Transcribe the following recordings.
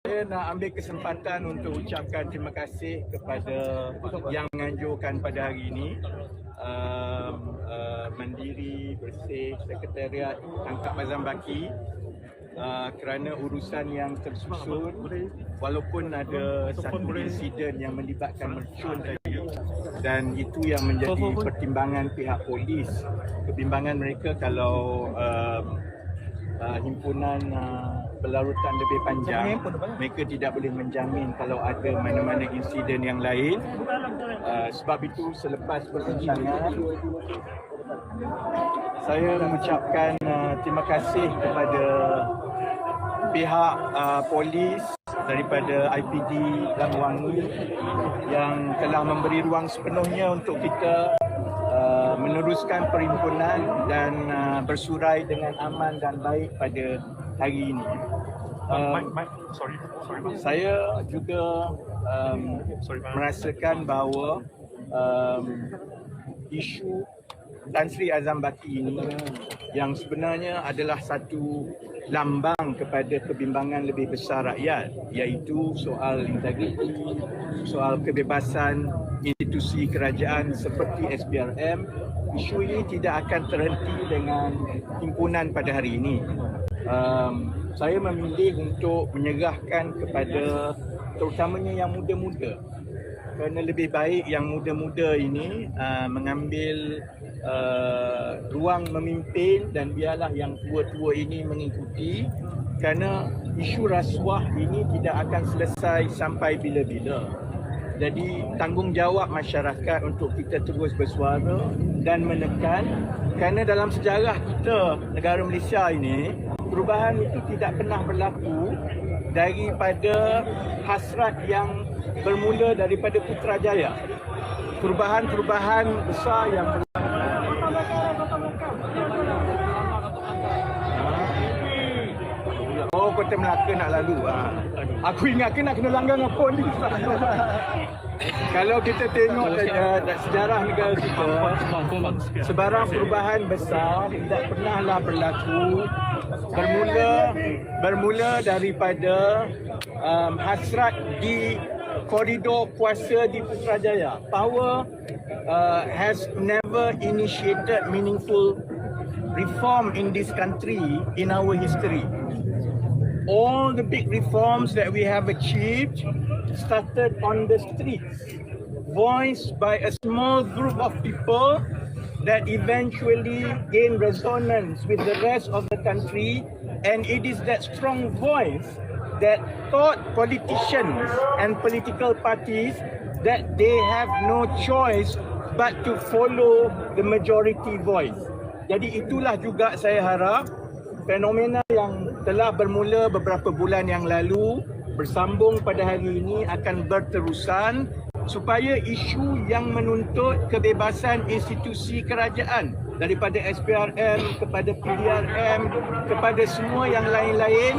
Saya nak ambil kesempatan untuk ucapkan terima kasih kepada yang menganjurkan pada hari ini. Mandiri, Bersih, Sekretariat Tangkap Azam Baki kerana urusan yang tersusun, walaupun ada satu insiden yang melibatkan mercun tadi, dan itu yang menjadi pertimbangan pihak polis. Kebimbangan mereka kalau himpunan berlarutan lebih panjang, mereka tidak boleh menjamin kalau ada mana-mana insiden yang lain. Sebab itu selepas perbincangan, saya mengucapkan terima kasih kepada pihak polis daripada IPD Labuan yang telah memberi ruang sepenuhnya untuk kita meneruskan perhimpunan dan bersurai dengan aman dan baik pada hari ini. Saya juga merasakan bahawa isu Tan Sri Azam Baki ini yang sebenarnya adalah satu lambang kepada kebimbangan lebih besar rakyat, iaitu soal integriti, soal kebebasan institusi kerajaan seperti SPRM. Isu ini tidak akan terhenti dengan himpunan pada hari ini. Saya memilih untuk menyerahkan kepada terutamanya yang muda-muda, kerana lebih baik yang muda-muda ini mengambil ruang memimpin dan biarlah yang tua-tua ini mengikuti, kerana isu rasuah ini tidak akan selesai sampai bila-bila. Jadi tanggungjawab masyarakat untuk kita terus bersuara dan menekan, kerana dalam sejarah kita negara Malaysia ini, perubahan itu tidak pernah berlaku daripada hasrat yang bermula daripada Putrajaya. Perubahan-perubahan besar yang Kota Melaka nak lalu. Aku ingat nak kena langgar dengan polis. Kalau kita tengok sejarah negara kita, sebarang perubahan besar tidak pernahlah berlaku bermula daripada hasrat di koridor kuasa di Putrajaya. Power has never initiated meaningful reform in this country in our history. All the big reforms that we have achieved started on the streets, voiced by a small group of people that eventually gained resonance with the rest of the country, and it is that strong voice that taught politicians and political parties that they have no choice but to follow the majority voice. Jadi itulah juga saya harap fenomena yang telah bermula beberapa bulan yang lalu bersambung pada hari ini akan berterusan, supaya isu yang menuntut kebebasan institusi kerajaan daripada SPRM kepada PDRM kepada semua yang lain-lain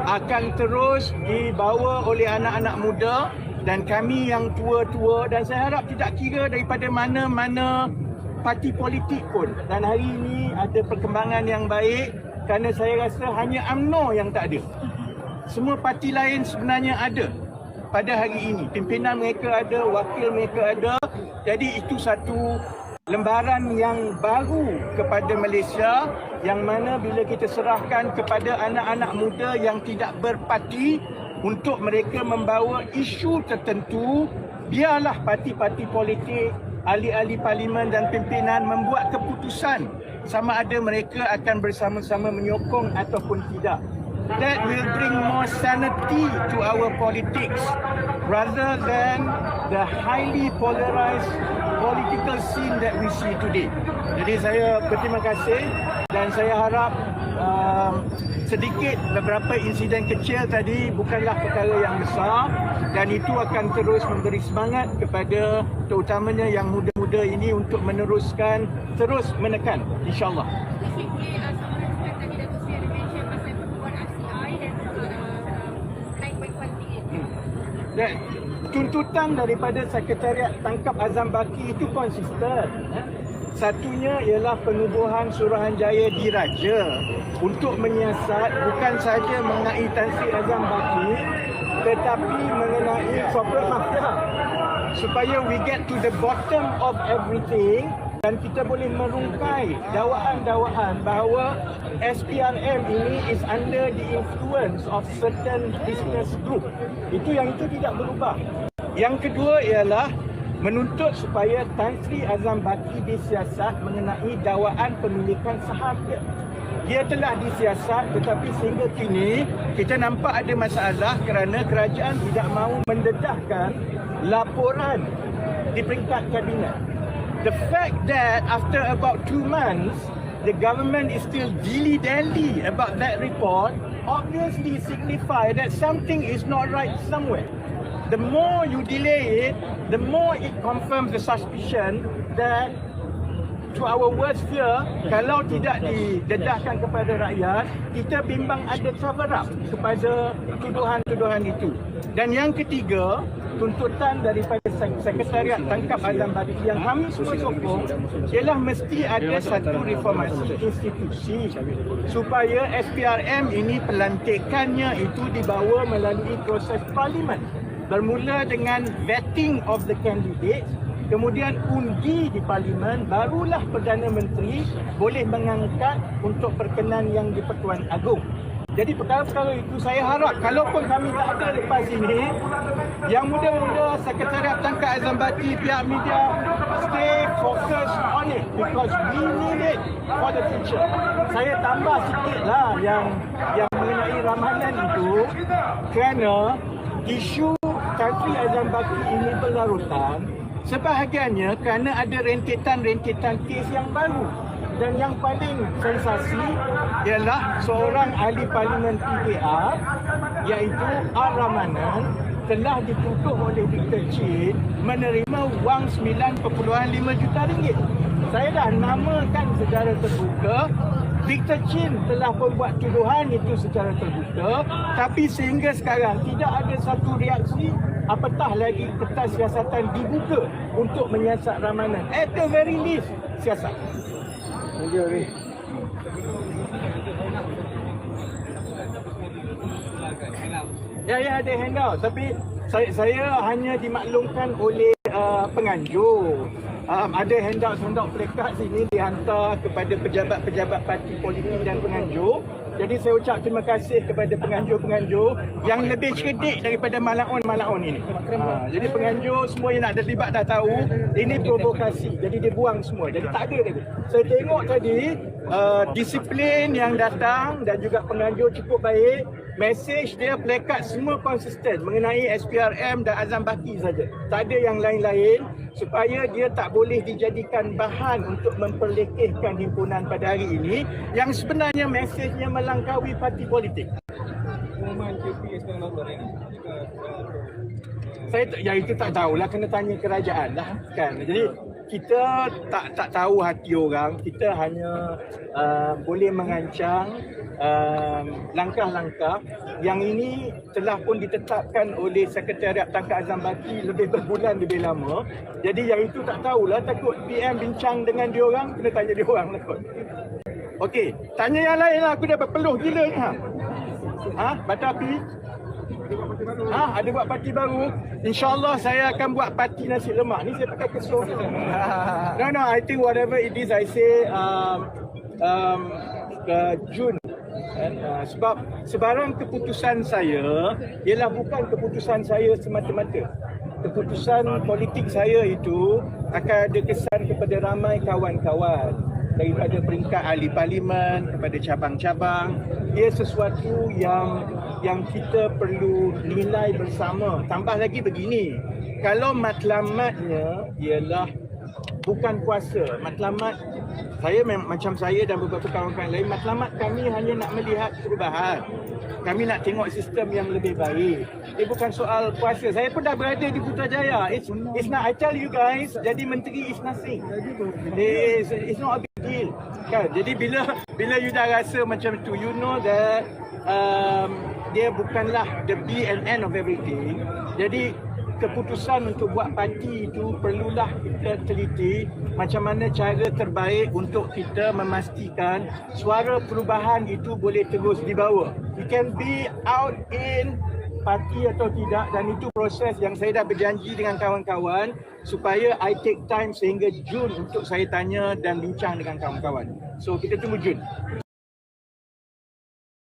akan terus dibawa oleh anak-anak muda dan kami yang tua-tua, dan saya harap tidak kira daripada mana-mana parti politik pun. Dan hari ini ada perkembangan yang baik, kerana saya rasa hanya UMNO yang tak ada. Semua parti lain sebenarnya ada pada hari ini. Pimpinan mereka ada, wakil mereka ada. Jadi itu satu lembaran yang baru kepada Malaysia, yang mana bila kita serahkan kepada anak-anak muda yang tidak berparti untuk mereka membawa isu tertentu, biarlah parti-parti politik, ahli-ahli parlimen dan pimpinan membuat keputusan sama ada mereka akan bersama-sama menyokong ataupun tidak. That will bring more sanity to our politics rather than the highly polarized political scene that we see today. Jadi saya berterima kasih dan saya harap sedikit beberapa insiden kecil tadi bukanlah perkara yang besar, dan itu akan terus memberi semangat kepada terutamanya yang muda-muda ini untuk meneruskan, terus menekan, insyaAllah. Tuntutan daripada Sekretariat Tangkap Azam Baki itu konsisten. Satunya ialah penubuhan Suruhanjaya Diraja untuk menyiasat bukan saja mengenai Tan Sri Azam Baki, tetapi mengenai corporate mafia, supaya we get to the bottom of everything dan kita boleh merungkai dakwaan-dakwaan bahawa SPRM ini is under the influence of certain business group. Itu tidak berubah. Yang kedua ialah menuntut supaya Tan Sri Azam Baki disiasat mengenai dakwaan pemilikan saham dia. Dia telah disiasat, tetapi sehingga kini kita nampak ada masalah kerana kerajaan tidak mahu mendedahkan laporan di peringkat kabinet. The fact that after about 2 months, the government is still dilly-dally about that report obviously signify that something is not right somewhere. The more you delay it, the more it confirms the suspicion that, to our worst fear, kalau tidak didedahkan kepada rakyat, kita bimbang ada cover up kepada tuduhan-tuduhan itu. Dan yang ketiga, tuntutan daripada Sekretariat Tangkap Azam Baki yang kami semua sokong ialah mesti ada satu reformasi institusi supaya SPRM ini pelantikannya itu dibawa melalui proses parlimen, bermula dengan vetting of the candidates, kemudian undi di parlimen, barulah Perdana Menteri boleh mengangkat untuk perkenan yang di Pertuan Agong. Jadi perkara-perkara itu saya harap kalaupun kami tak ada lepas ini, yang muda-muda Sekretariat Tangkap Azam Baki, pihak media, stay focused on it because we need it for the future. Saya tambah sikitlah yang mengenai ramalan itu kerana isu Tan Sri Azam Baki ini berlarutan sebahagiannya kerana ada rentetan-rentetan kes yang baru. Dan yang paling sensasi ialah seorang ahli parlimen PKR iaitu R. Ramanan telah dituduh oleh Victor Chin menerima wang 9.5 juta ringgit. Saya dah namakan secara terbuka, Victor Chin telah membuat tuduhan itu secara terbuka, tapi sehingga sekarang tidak ada satu reaksi, apatah lagi kertas siasatan dibuka untuk menyiasat Ramanan. At the very least, siasat. Ya ada handout, tapi saya hanya dimaklumkan oleh penganjur. Ada handout plakat sini dihantar kepada pejabat-pejabat parti politik dan penganjur. Jadi saya ucap terima kasih kepada penganjur-penganjur yang lebih cerdik daripada malaun ini. Jadi penganjur semua yang nak terlibat dah tahu ini provokasi. Jadi dia buang semua. Jadi tak ada tadi. Saya tengok tadi disiplin yang datang dan juga penganjur cukup baik. Mesej dia, plakat semua konsisten mengenai SPRM dan Azam Baki saja. Tak ada yang lain-lain supaya dia tak boleh dijadikan bahan untuk memperlekehkan himpunan pada hari ini yang sebenarnya mesejnya melangkaui parti politik. Saya itu tak tahulah, kena tanya kerajaan lah kan. Jadi kita tak tahu hati orang, kita hanya boleh mengancang langkah-langkah yang ini telah pun ditetapkan oleh Sekretariat Tangkap Azam Baki lebih berbulan lebih lama. Jadi yang itu tak tahulah, takut PM bincang dengan diorang, kena tanya diorang lah kot. Okey, tanya yang lain lah, aku dah berpeluh gila ni. Batapi? Ada buat parti baru. InsyaAllah saya akan buat parti nasi lemak. Ni saya pakai kesor. No, I think whatever it is I say Jun. Sebab sebarang keputusan saya ialah bukan keputusan saya semata-mata. Keputusan politik saya itu akan ada kesan kepada ramai kawan-kawan, daripada peringkat ahli parlimen kepada cabang-cabang. Dia sesuatu yang kita perlu nilai bersama. Tambah lagi begini, kalau matlamatnya ialah bukan kuasa, matlamat saya macam saya dan beberapa kawan-kawan lain, matlamat kami hanya nak melihat perubahan. Kami nak tengok sistem yang lebih baik. Ini bukan soal kuasa. Saya pun dah berada di Putrajaya. It's not, I tell you guys, jadi menteri is nothing. It's not a big deal. Kan? Jadi bila you dah rasa macam tu, you know that dia bukanlah the be and end of everything. Jadi keputusan untuk buat parti itu perlulah kita teliti macam mana cara terbaik untuk kita memastikan suara perubahan itu boleh terus dibawa. It can be out in parti atau tidak, dan itu proses yang saya dah berjanji dengan kawan-kawan supaya I take time sehingga Jun untuk saya tanya dan bincang dengan kawan-kawan. So kita tunggu Jun.